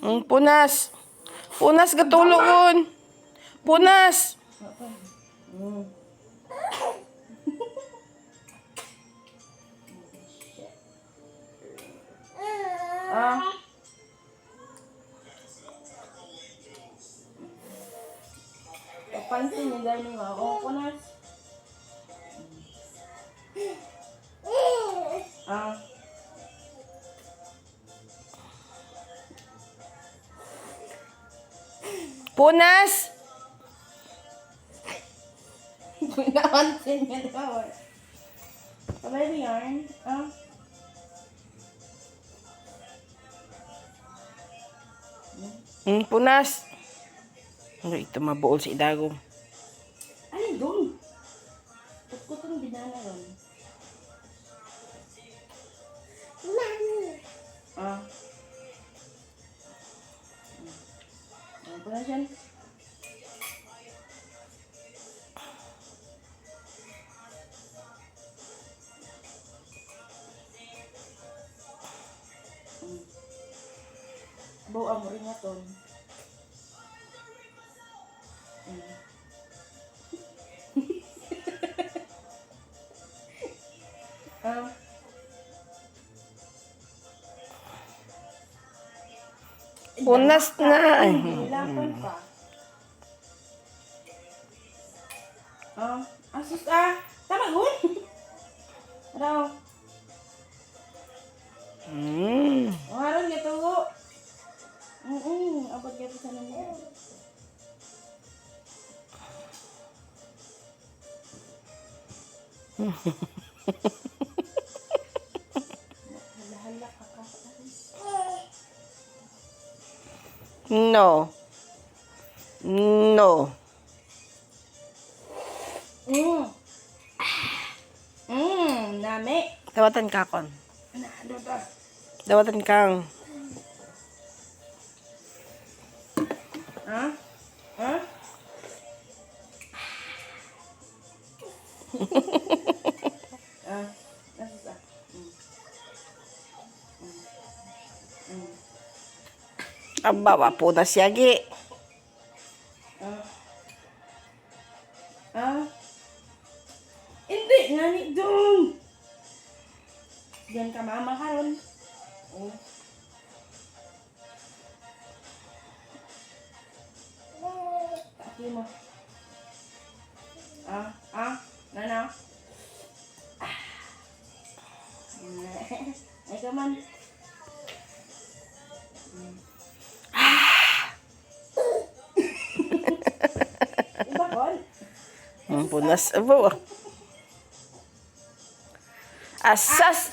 Punas. Punas gatulogon. Punas. Pansin niya dahil nga ako, punas. Punas. Pinapansin niya daw. Palay ba yarn? Punas. Ano ito mabuol sa idagom. Ano doon? Pagkutong binana ron. Ano pa na siya? Bawa mo rin nga to. Punas na. Hilapan pa. Asus tama gun. Ano? Ngaron niya to. Abot niya sa nanya. Hala ka ka. No. No. Nami. Dawatan ka kon. Ano ba? Dawatan kang. Aba, wapo na siya, gi. Hindi, ngani doon. Diyan ka mama karon. Taki mo. Nana. Ay ka man. Iba kon? Punas abo. Asas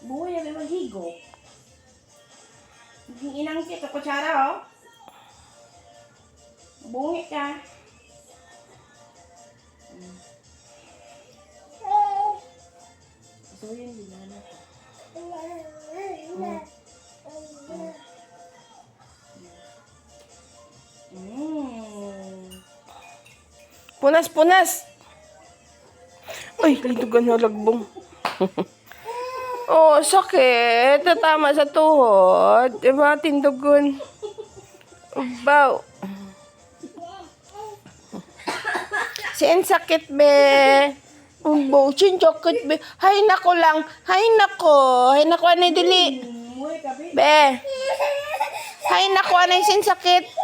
Buhay na may maghigo. Inang kita kutsara bungi ka. So yun binana ko. Punas, punas. Ay, lintugan na lagbong. Oh, sakit. Tatama sa tuhod. Diba, tindugon. Ubaw. Saan sakit, be? Ubaw, sinjokit, be. Hay nako lang. Hay nako. Hay nako, anay dili. Be. Hay nako, anay sin sakit.